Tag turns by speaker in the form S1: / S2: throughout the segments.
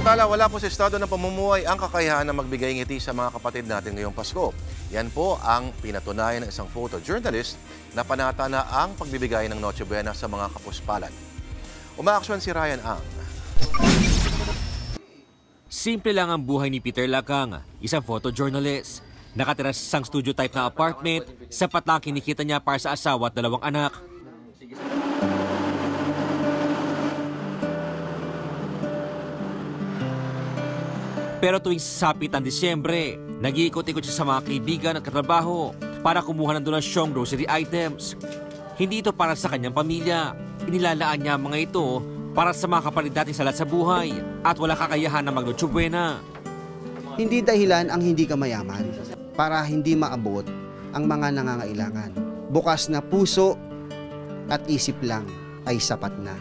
S1: Samantala, wala po sa estado ng pamumuhay ang kakayahan na magbigay ngiti sa mga kapatid natin ngayong Pasko. Yan po ang pinatunayan ng isang photojournalist na panata na ang pagbibigay ng Noche Buena sa mga kapuspalan. Umaaksyon si Ryan Ang.
S2: Simple lang ang buhay ni Peter Lakang, isang photojournalist. Nakatira sa isang studio type na apartment, sapat lang kinikita niya para sa asawa at 2 anak. Pero tuwing sapit ang Disyembre, nag-iikot-ikot siya sa mga kaibigan at katrabaho para kumuha ng donasyong grocery items. Hindi ito para sa kanyang pamilya. Inilalaan niya ang mga ito para sa mga kapatid natin sa lahat sa buhay at wala kakayahan na mag-Noche Buena.
S3: Hindi dahilan ang hindi ka mayaman para hindi maabot ang mga nangangailangan. Bukas na puso at isip lang ay sapat na.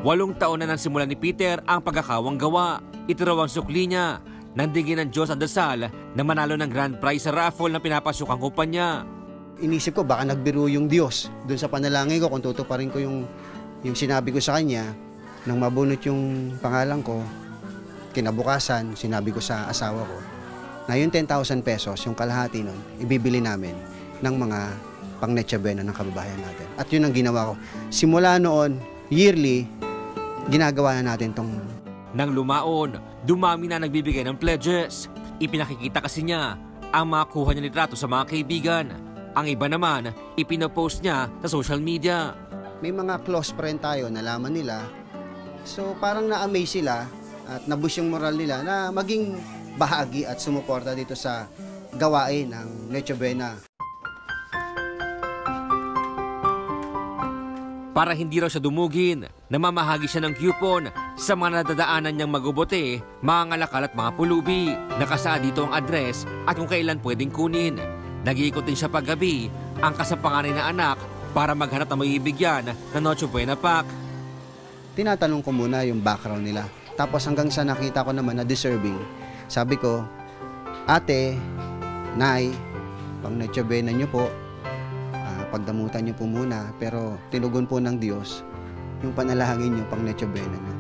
S2: 8 taon na nang simulan ni Peter ang pagkakawang gawa. Ito raw ang sukli niya. Nandigin ng Diyos ang dasal na manalo ng grand prize sa raffle na pinapasukang kumpanya.
S3: Inisip ko baka nagbiro yung Diyos doon sa panalangin ko kung tutuparin ko yung sinabi ko sa kanya. Nang mabunot yung pangalan ko, kinabukasan sinabi ko sa asawa ko na yung 10,000 pesos, yung kalahati nun, ibibili namin ng mga pang Noche Buena ng kababayan natin. At yun ang ginawa ko. Simula noon, yearly, ginagawa na natin tong...
S2: Nang lumaon, dumami na nagbibigay ng pledges. Ipinakikita kasi niya ang mga kuha niya litrato sa mga kaibigan. Ang iba naman, ipinopost niya sa social media.
S3: May mga close friend tayo, nalaman nila. So parang na-amaze sila at nabush yung moral nila na maging bahagi at sumuporta dito sa gawain ng Noche Buena.
S2: Para hindi raw siya dumugin, namamahagi siya ng coupon sa mga nadadaanan niyang magubote, mga ngalakal at mga pulubi. Nakasaad dito ang address at kung kailan pwedeng kunin. Nag-iikot din siya paggabi ang kasampanganay na anak para maghanap ng maibigyan ng Noche Buena pack.
S3: Tinatanong ko muna yung background nila. Tapos hanggang sa nakita ko naman na deserving, sabi ko, ate, nay, pang Noche Buena niyo po, pagdamutan niyo po muna, pero tinugon po ng Diyos yung panalangin niyo pang Noche Buena niyo.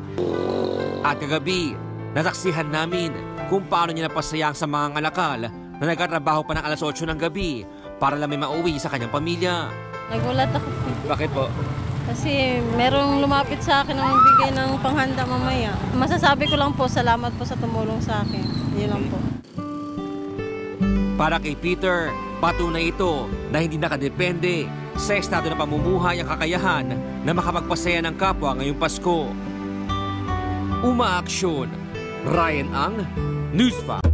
S2: At kagabi, nasaksihan namin kung paano niya napasayang sa mga ngalakal na nagkatrabaho pa ng alas 8 ng gabi para lang may mauwi sa kanyang pamilya.
S4: Nagulat ako.
S2: Bakit po?
S4: Kasi merong lumapit sa akin na magbigay ng panghanda mamaya. Masasabi ko lang po, salamat po sa tumulong sa akin. Yun lang po.
S2: Para kay Peter, patunay ito na hindi nakadepende sa estado ng pamumuhay ang kakayahan na makapagpasaya ng kapwa ngayong Pasko. Umaaksyon, Ryan Ang, News 5.